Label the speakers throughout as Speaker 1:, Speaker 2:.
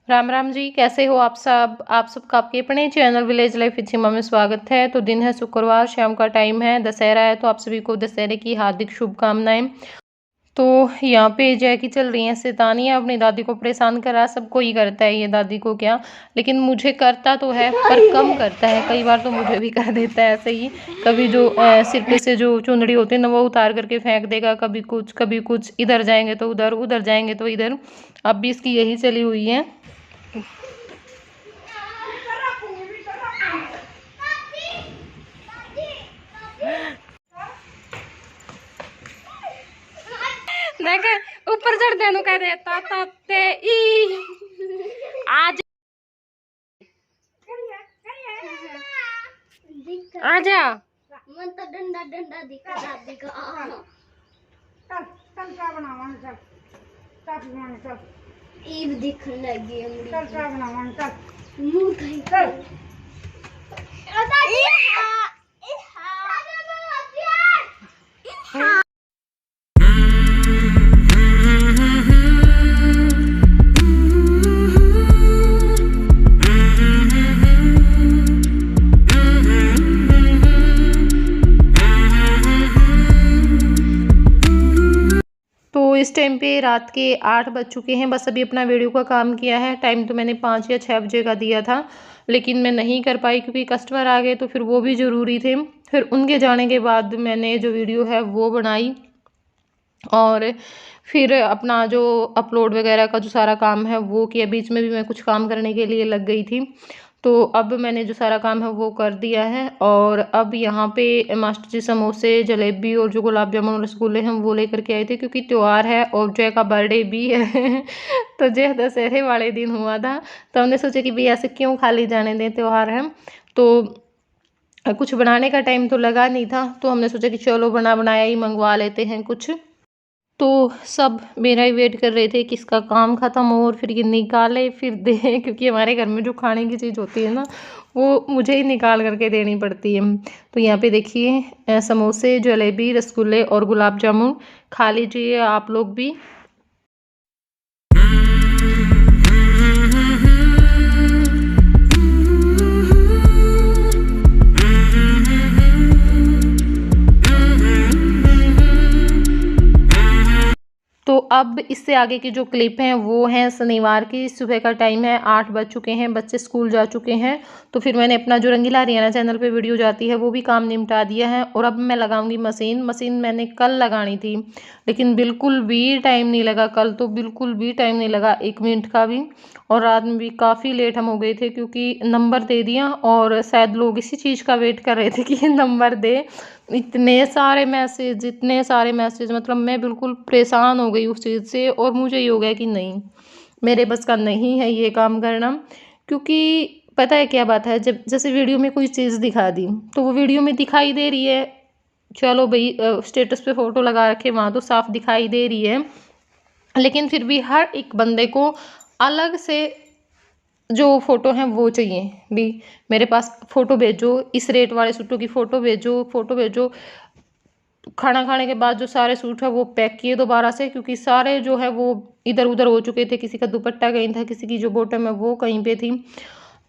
Speaker 1: राम राम जी, कैसे हो आप सब? आप सबका आपके अपने चैनल विलेज लाइफ विद सीमा में स्वागत है। तो दिन है शुक्रवार, शाम का टाइम है, दशहरा है, तो आप सभी को दशहरे की हार्दिक शुभकामनाएं। तो यहाँ पे जैकी चल रही है शैतानियाँ, अपनी दादी को परेशान करा। सबको ही करता है ये, दादी को क्या, लेकिन मुझे करता तो है पर कम करता है। कई बार तो मुझे भी कर देता है ऐसे ही। कभी जो सिर पे से जो चुंदड़ी होती है ना, वो उतार करके फेंक देगा। कभी कुछ, इधर जाएंगे तो उधर, उधर जाएंगे तो इधर। अब भी इसकी यही चली हुई है। देख, ऊपर चढ़ देनु कह देता ताते ई आज आजा।
Speaker 2: मन तो डंडा डंडा दिखा दादी का चल चल क्या बनावांगे चल चल बनाने चल ईब दिखने लगी है मुझे चल क्या बनावांगे चल मुंह कहीं चल दादी
Speaker 1: तो इस टाइम पे रात के 8 बज चुके हैं। बस अभी अपना वीडियो का काम किया है। टाइम तो मैंने 5 या 6 बजे का दिया था, लेकिन मैं नहीं कर पाई क्योंकि कस्टमर आ गए, तो फिर वो भी ज़रूरी थे। फिर उनके जाने के बाद मैंने जो वीडियो है वो बनाई, और फिर अपना जो अपलोड वगैरह का जो सारा काम है वो किया। बीच में भी मैं कुछ काम करने के लिए लग गई थी, तो अब मैंने जो सारा काम है वो कर दिया है। और अब यहाँ पे मास्टर जी समोसे, जलेबी और जो गुलाब जामुन रसगुल्ले हैं वो लेकर के आए थे, क्योंकि त्यौहार है और जय का बर्थडे भी है। तो जय दशहरे वाले दिन हुआ था, तो हमने सोचा कि भैया ऐसे क्यों खाली जाने दें, त्यौहार है। तो कुछ बनाने का टाइम तो लगा नहीं था, तो हमने सोचा कि चलो बना बनाया ही मंगवा लेते हैं कुछ। तो सब मेरा ही वेट कर रहे थे कि इसका काम ख़त्म हो और फिर ये निकाले फिर दे। क्योंकि हमारे घर में जो खाने की चीज़ होती है ना, वो मुझे ही निकाल करके देनी पड़ती है। तो यहाँ पे देखिए समोसे, जलेबी, रसगुल्ले और गुलाब जामुन, खा लीजिए आप लोग भी। तो अब इससे आगे की जो क्लिप हैं वो हैं शनिवार की। सुबह का टाइम है, 8 बज चुके हैं, बच्चे स्कूल जा चुके हैं। तो फिर मैंने अपना जो रंगीला हरियाणा चैनल पे वीडियो जाती है वो भी काम निपटा दिया है, और अब मैं लगाऊंगी मशीन मैंने कल लगानी थी, लेकिन बिल्कुल भी टाइम नहीं लगा। कल तो बिल्कुल भी टाइम नहीं लगा, 1 मिनट का भी। और रात में भी काफ़ी लेट हम हो गए थे, क्योंकि नंबर दे दिया और शायद लोग इसी चीज़ का वेट कर रहे थे कि नंबर दे। इतने सारे मैसेज, मतलब मैं बिल्कुल परेशान हो गई उस चीज़ से, और मुझे ये हो गया कि नहीं, मेरे बस का नहीं है ये काम करना। क्योंकि पता है क्या बात है, जब जैसे वीडियो में कोई चीज़ दिखा दी तो वो वीडियो में दिखाई दे रही है, चलो भाई स्टेटस पे फ़ोटो लगा रखे वहाँ तो साफ दिखाई दे रही है, लेकिन फिर भी हर एक बंदे को अलग से जो फ़ोटो हैं वो चाहिए भी। मेरे पास फ़ोटो भेजो, इस रेट वाले सूटों की फ़ोटो भेजो। खाना खाने के बाद जो सारे सूट है वो पैक किए दोबारा से, क्योंकि सारे जो है वो इधर उधर हो चुके थे। किसी का दुपट्टा कहीं था, किसी की जो बॉटम है वो कहीं पे थी।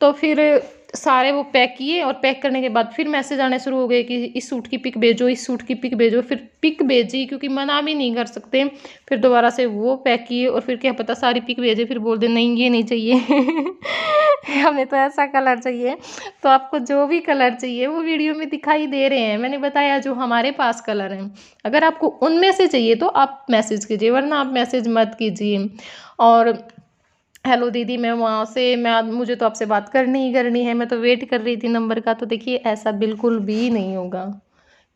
Speaker 1: तो फिर सारे वो पैक किए, और पैक करने के बाद फिर मैसेज आने शुरू हो गए कि इस सूट की पिक भेजो, इस सूट की पिक भेजो। फिर पिक भेजी, क्योंकि मना भी नहीं कर सकते। फिर दोबारा से वो पैक किए, और फिर क्या पता सारी पिक भेजे, फिर बोल दे नहीं ये नहीं चाहिए। हमें तो ऐसा कलर चाहिए। तो आपको जो भी कलर चाहिए वो वीडियो में दिखाई दे रहे हैं, मैंने बताया जो हमारे पास कलर हैं। अगर आपको उनमें से चाहिए तो आप मैसेज कीजिए, वरना आप मैसेज मत कीजिए। और हेलो दीदी, मैं वहाँ से मुझे तो आपसे बात करनी ही करनी है, मैं तो वेट कर रही थी नंबर का। तो देखिए ऐसा बिल्कुल भी नहीं होगा,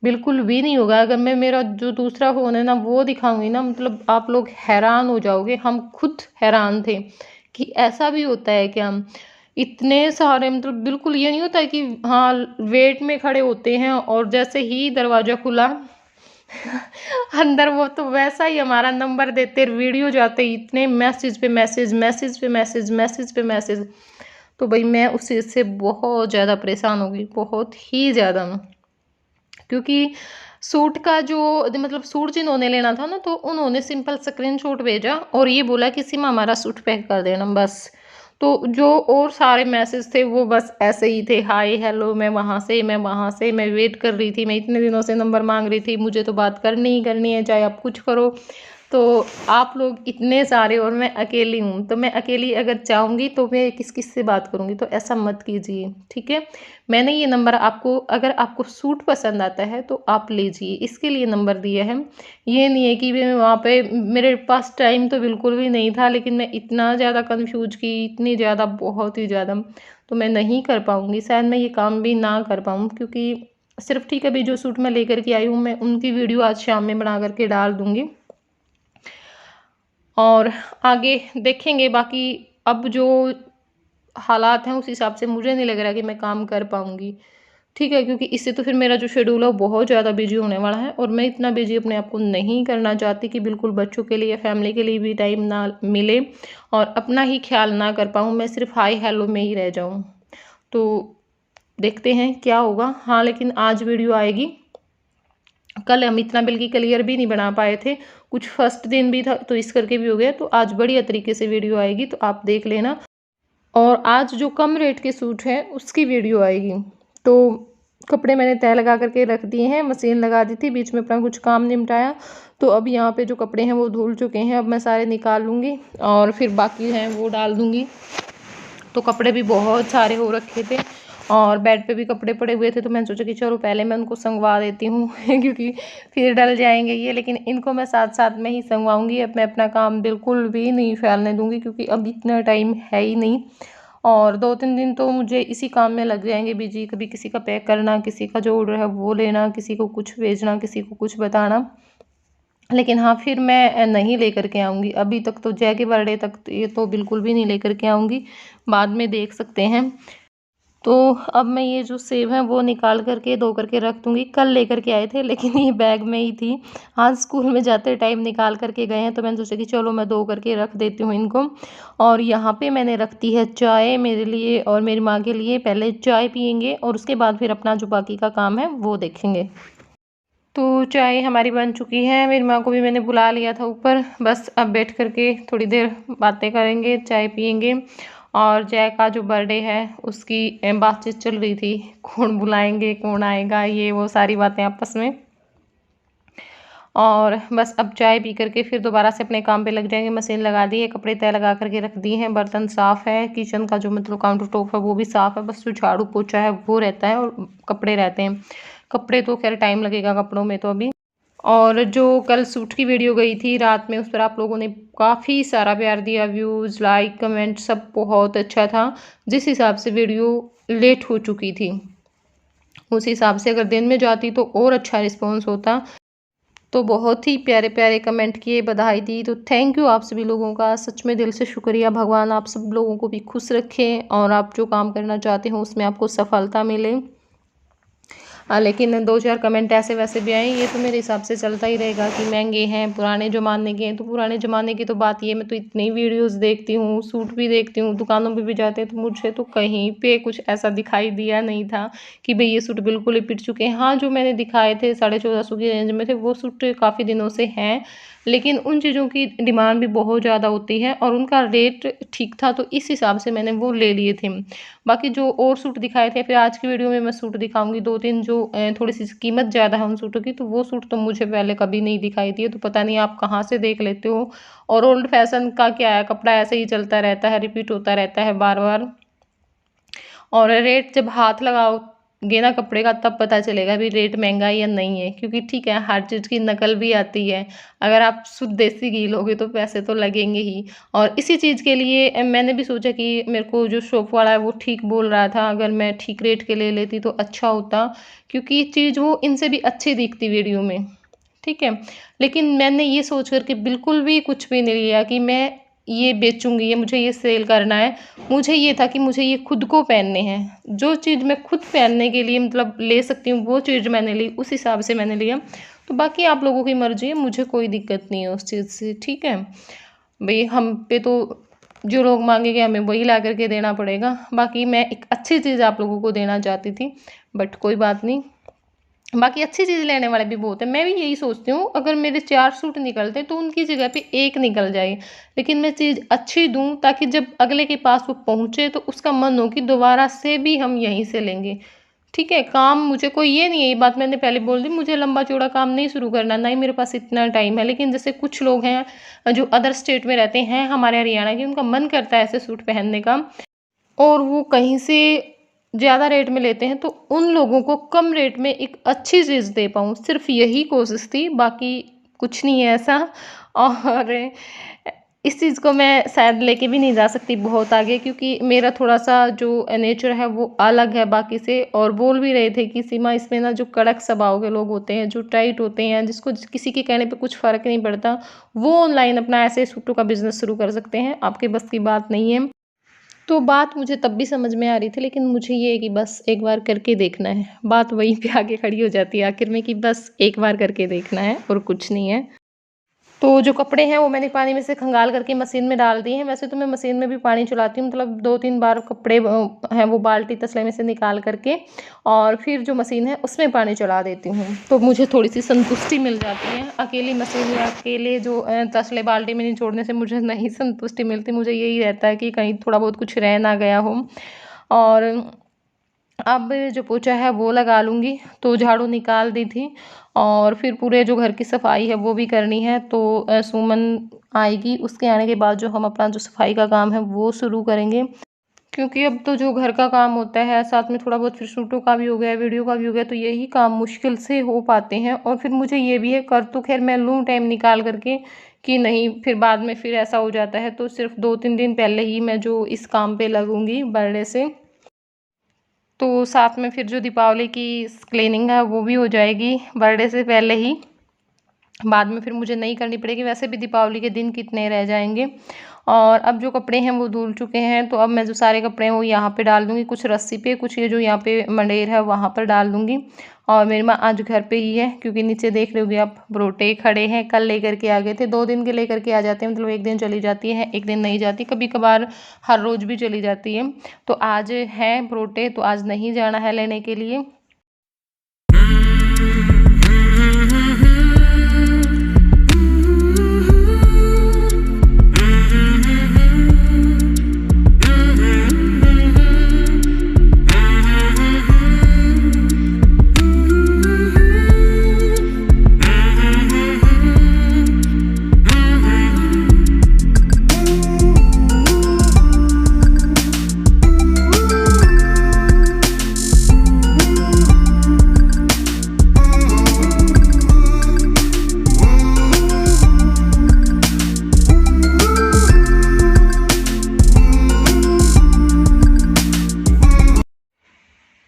Speaker 1: बिल्कुल भी नहीं होगा। अगर मैं मेरा जो दूसरा फ़ोन है ना वो दिखाऊंगी ना, मतलब आप लोग हैरान हो जाओगे। हम खुद हैरान थे कि ऐसा भी होता है क्या। इतने सारे, मतलब बिल्कुल ये नहीं होता है कि हाँ वेट में खड़े होते हैं और जैसे ही दरवाज़ा खुला अंदर वो तो वैसा ही हमारा नंबर देते, वीडियो जाते, इतने मैसेज पे मैसेज, मैसेज पे मैसेज, मैसेज पे मैसेज। तो भाई मैं उस चीज़ से बहुत ज़्यादा परेशान हो गई, बहुत ही ज़्यादा। क्योंकि सूट का जो, मतलब सूट जिन्होंने लेना था ना, तो उन्होंने सिंपल स्क्रीनशॉट भेजा और ये बोला कि सिम हमारा सूट पैक कर देना, बस। तो जो और सारे मैसेज थे वो बस ऐसे ही थे, हाय हेलो, मैं वहाँ से, मैं वहाँ से, मैं वेट कर रही थी, मैं इतने दिनों से नंबर मांग रही थी, मुझे तो बात करनी ही करनी है, चाहे आप कुछ करो। तो आप लोग इतने सारे और मैं अकेली हूँ, तो मैं अकेली अगर चाहूँगी तो मैं किस किस से बात करूँगी, तो ऐसा मत कीजिए, ठीक है। मैंने ये नंबर आपको, अगर आपको सूट पसंद आता है तो आप लीजिए, इसके लिए नंबर दिया है। ये नहीं है कि मैं वहाँ पे, मेरे पास टाइम तो बिल्कुल भी नहीं था, लेकिन मैं इतना ज़्यादा कन्फ्यूज की, इतनी ज़्यादा, बहुत ही ज़्यादा, तो मैं नहीं कर पाऊँगी, शायद मैं ये काम भी ना कर पाऊँ, क्योंकि सिर्फ ठीक है, अभी जो सूट मैं लेकर के आई हूँ मैं उनकी वीडियो आज शाम में बना करके डाल दूँगी और आगे देखेंगे। बाकी अब जो हालात हैं उस हिसाब से मुझे नहीं लग रहा कि मैं काम कर पाऊँगी, ठीक है, क्योंकि इससे तो फिर मेरा जो शेड्यूल है वो बहुत ज़्यादा बिजी होने वाला है और मैं इतना बिजी अपने आप को नहीं करना चाहती कि बिल्कुल बच्चों के लिए, फैमिली के लिए भी टाइम ना मिले और अपना ही ख्याल ना कर पाऊँ, मैं सिर्फ हाय हेलो में ही रह जाऊँ। तो देखते हैं क्या होगा। हाँ, लेकिन आज वीडियो आएगी। कल हम इतना बल्कि क्लियर भी नहीं बना पाए थे, कुछ फर्स्ट दिन भी था तो इस करके भी हो गया, तो आज बढ़िया तरीके से वीडियो आएगी, तो आप देख लेना। और आज जो कम रेट के सूट हैं उसकी वीडियो आएगी। तो कपड़े मैंने तय लगा करके रख दिए हैं, मशीन लगा दी थी, बीच में अपना कुछ काम निपटाया, तो अब यहाँ पे जो कपड़े हैं वो धुल चुके हैं, अब मैं सारे निकाल लूँगी और फिर बाकी हैं वो डाल दूँगी। तो कपड़े भी बहुत सारे हो रखे थे और बेड पे भी कपड़े पड़े हुए थे, तो मैंने सोचा कि चलो पहले मैं उनको संगवा देती हूँ क्योंकि फिर डल जाएंगे ये, लेकिन इनको मैं साथ साथ में ही संगवाऊंगी। अब मैं अपना काम बिल्कुल भी नहीं फैलने दूंगी क्योंकि अब इतना टाइम है ही नहीं और 2-3 दिन तो मुझे इसी काम में लग जाएंगे बिजी, कभी किसी का पैक करना, किसी का जो ऑर्डर है वो लेना, किसी को कुछ भेजना, किसी को कुछ बताना। लेकिन हाँ, फिर मैं नहीं लेकर के आऊँगी, अभी तक तो जय के बर्थडे तक तो ये तो बिल्कुल भी नहीं लेकर के आऊँगी, बाद में देख सकते हैं। तो अब मैं ये जो सेब है वो निकाल करके धो करके रख दूँगी। कल लेकर के आए थे लेकिन ये बैग में ही थी, आज स्कूल में जाते टाइम निकाल करके गए हैं, तो मैंने सोचा कि चलो मैं धो करके रख देती हूँ इनको। और यहाँ पे मैंने रख दी है चाय मेरे लिए और मेरी माँ के लिए। पहले चाय पियेंगे और उसके बाद फिर अपना जो बाकी का काम है वो देखेंगे। तो चाय हमारी बन चुकी है, मेरी माँ को भी मैंने बुला लिया था ऊपर, बस अब बैठ कर के थोड़ी देर बातें करेंगे, चाय पियेंगे। और जय का जो बर्थडे है उसकी बातचीत चल रही थी, कौन बुलाएंगे, कौन आएगा, ये वो सारी बातें आपस में। और बस अब चाय पी करके फिर दोबारा से अपने काम पे लग जाएंगे। मशीन लगा दी है, कपड़े तय लगा करके रख दिए हैं, बर्तन साफ़ है, किचन का जो मतलब काउंटर टॉप है वो भी साफ़ है, बस जो झाड़ू पोछा है वो रहता है और कपड़े रहते हैं। कपड़े तो खैर टाइम लगेगा कपड़ों में तो अभी। और जो कल सूट की वीडियो गई थी रात में, उस पर आप लोगों ने काफ़ी सारा प्यार दिया, व्यूज़, लाइक, कमेंट सब बहुत अच्छा था। जिस हिसाब से वीडियो लेट हो चुकी थी उस हिसाब से अगर दिन में जाती तो और अच्छा रिस्पॉन्स होता। तो बहुत ही प्यारे प्यारे कमेंट किए, बधाई दी, तो थैंक यू आप सभी लोगों का, सच में दिल से शुक्रिया। भगवान आप सब लोगों को भी खुश रखें और आप जो काम करना चाहते हो उसमें आपको सफलता मिले। लेकिन 2-4 कमेंट ऐसे वैसे भी आए, ये तो मेरे हिसाब से चलता ही रहेगा कि महंगे हैं, पुराने ज़माने के हैं। तो पुराने ज़माने की तो बात ये, मैं तो इतनी वीडियोस देखती हूँ, सूट भी देखती हूँ, दुकानों पे भी जाते हैं, तो मुझे तो कहीं पे कुछ ऐसा दिखाई दिया नहीं था कि भाई ये सूट बिल्कुल ही पिट चुके हैं। हाँ, जो मैंने दिखाए थे 1450 की रेंज में थे, वो सूट काफ़ी दिनों से हैं, लेकिन उन चीज़ों की डिमांड भी बहुत ज़्यादा होती है और उनका रेट ठीक था, तो इस हिसाब से मैंने वो ले लिए थे। बाकी जो और सूट दिखाए थे, फिर आज की वीडियो में मैं सूट दिखाऊंगी 2-3 जो थोड़ी सी कीमत ज़्यादा है उन सूटों की, तो वो सूट तो मुझे पहले कभी नहीं दिखाई दिए, तो पता नहीं आप कहाँ से देख लेते हो। और ओल्ड फैशन का क्या है, कपड़ा ऐसे ही चलता रहता है, रिपीट होता रहता है बार बार। और रेट जब हाथ लगाओगे ना कपड़े का तब पता चलेगा भी रेट महंगा है या नहीं है, क्योंकि ठीक है हर चीज़ की नकल भी आती है। अगर आप शुद्ध देसी घी लोगे तो पैसे तो लगेंगे ही। और इसी चीज़ के लिए मैंने भी सोचा कि मेरे को जो शॉप वाला है वो ठीक बोल रहा था, अगर मैं ठीक रेट के ले लेती तो अच्छा होता, क्योंकि चीज़ वो इनसे भी अच्छी दिखती वीडियो में, ठीक है। लेकिन मैंने ये सोच कर के बिल्कुल भी कुछ भी नहीं लिया कि मैं ये बेचूंगी, ये मुझे ये सेल करना है। मुझे ये था कि मुझे ये खुद को पहनने हैं, जो चीज़ मैं खुद पहनने के लिए मतलब ले सकती हूँ वो चीज़ मैंने ली, उस हिसाब से मैंने लिया। तो बाकी आप लोगों की मर्जी है, मुझे कोई दिक्कत नहीं है उस चीज़ से, ठीक है भाई। हम पे तो जो लोग मांगेंगे हमें वही ला करके देना पड़ेगा। बाकी मैं एक अच्छी चीज़ आप लोगों को देना चाहती थी, बट कोई बात नहीं, बाकी अच्छी चीज़ लेने वाले भी बहुत है। मैं भी यही सोचती हूँ, अगर मेरे 4 सूट निकलते तो उनकी जगह पे 1 निकल जाए, लेकिन मैं चीज़ अच्छी दूँ ताकि जब अगले के पास वो पहुँचे तो उसका मन हो कि दोबारा से भी हम यहीं से लेंगे। ठीक है, काम मुझे कोई ये नहीं है, ये बात मैंने पहले बोल दी, मुझे लंबा चौड़ा काम नहीं शुरू करना, ना ही मेरे पास इतना टाइम है। लेकिन जैसे कुछ लोग हैं जो अदर स्टेट में रहते हैं हमारे हरियाणा के, उनका मन करता है ऐसे सूट पहनने का, और वो कहीं से ज़्यादा रेट में लेते हैं, तो उन लोगों को कम रेट में एक अच्छी चीज़ दे पाऊँ, सिर्फ यही कोशिश थी, बाकी कुछ नहीं है ऐसा। और इस चीज़ को मैं शायद लेके भी नहीं जा सकती बहुत आगे, क्योंकि मेरा थोड़ा-सा जो नेचर है वो अलग है बाकी से। और बोल भी रहे थे कि सीमा, इसमें ना जो कड़क स्वभाव के लोग होते हैं, जो टाइट होते हैं, जिसको किसी के कहने पे कुछ फ़र्क नहीं पड़ता, वो ऑनलाइन अपना ऐसे सूटों का बिज़नेस शुरू कर सकते हैं, आपके बस की बात नहीं है। तो बात मुझे तब भी समझ में आ रही थी, लेकिन मुझे ये है कि बस एक बार करके देखना है। बात वहीं पे आके खड़ी हो जाती है आखिर में कि बस एक बार करके देखना है और कुछ नहीं है। तो जो कपड़े हैं वो मैंने पानी में से खंगाल करके मशीन में डाल दिए हैं। वैसे तो मैं मशीन में भी पानी चलाती हूँ, मतलब 2-3 बार कपड़े हैं वो बाल्टी तसले में से निकाल करके और फिर जो मशीन है उसमें पानी चला देती हूँ, तो मुझे थोड़ी-सी संतुष्टि मिल जाती है। अकेली मशीन या अकेले जो तसले बाल्टी में निचोड़ने से मुझे नहीं संतुष्टि मिलती। मुझे यही रहता है कि कहीं थोड़ा बहुत कुछ रह ना गया हो। और अब जो पोछा है वो लगा लूँगी, तो झाड़ू निकाल दी थी और फिर पूरे जो घर की सफाई है वो भी करनी है। तो सुमन आएगी, उसके आने के बाद जो हम अपना जो सफाई का काम है वो शुरू करेंगे, क्योंकि अब तो जो घर का काम होता है साथ में थोड़ा बहुत फिर सूटों का भी हो गया, वीडियो का भी हो गया, तो यही काम मुश्किल से हो पाते हैं। और फिर मुझे ये भी है, कर तो खैर मैं लूँ टाइम निकाल करके कि नहीं, फिर बाद में फिर ऐसा हो जाता है, तो सिर्फ 2-3 दिन पहले ही मैं जो इस काम पे लगूंगी बर्थडे से। तो साथ में फिर जो दीपावली की क्लीनिंग है वो भी हो जाएगी बर्थडे से पहले ही, बाद में फिर मुझे नहीं करनी पड़ेगी। वैसे भी दीपावली के दिन कितने रह जाएंगे। और अब जो कपड़े हैं वो धुल चुके हैं, तो अब मैं जो सारे कपड़े हैं वो यहाँ पे डाल दूँगी, कुछ रस्सी पे, कुछ ये जो यहाँ पे मंडेर है वहाँ पर डाल दूँगी। और मेरी माँ आज घर पे ही है, क्योंकि नीचे देख रहे होगे आप बरोटे खड़े हैं, कल लेकर के आ गए थे। 2 दिन के लेकर के आ जाते हैं, मतलब 1 दिन चली जाती है, 1 दिन नहीं जाती, कभी कभार हर रोज़ भी चली जाती है। तो आज है बरोटे, तो आज नहीं जाना है लेने के लिए।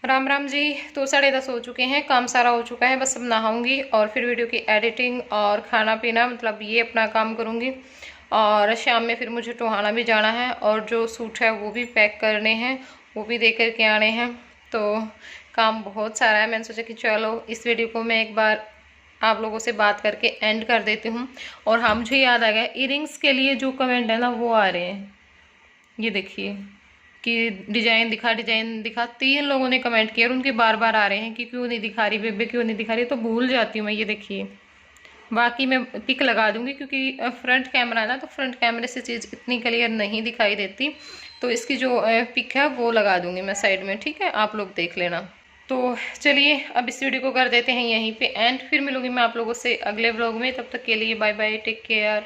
Speaker 1: राम राम जी। तो 10:30 हो चुके हैं, काम सारा हो चुका है, बस अब नहाऊंगी और फिर वीडियो की एडिटिंग और खाना पीना, मतलब ये अपना काम करूंगी। और शाम में फिर मुझे टोहाना भी जाना है और जो सूट है वो भी पैक करने हैं, वो भी दे कर के आने हैं। तो काम बहुत सारा है। मैंने सोचा कि चलो इस वीडियो को मैं एक बार आप लोगों से बात करके एंड कर देती हूँ। और हाँ, मुझे याद आ गया, ईयरिंग्स के लिए जो कमेंट है ना वो आ रहे हैं, ये देखिए कि डिजाइन दिखा 3 लोगों ने कमेंट किया और उनके बार बार आ रहे हैं कि क्यों नहीं दिखा रही बेबे, क्यों नहीं दिखा रही। तो भूल जाती हूँ मैं, ये देखिए। बाकी मैं पिक लगा दूंगी, क्योंकि फ्रंट कैमरा है ना, तो फ्रंट कैमरे से चीज़ इतनी क्लियर नहीं दिखाई देती। तो इसकी जो पिक है वो लगा दूंगी मैं साइड में, ठीक है, आप लोग देख लेना। तो चलिए अब इस वीडियो को कर देते हैं यहीं पे एंड, फिर मिलूंगी मैं आप लोगों से अगले व्लॉग में। तब तक के लिए बाय बाय, टेक केयर।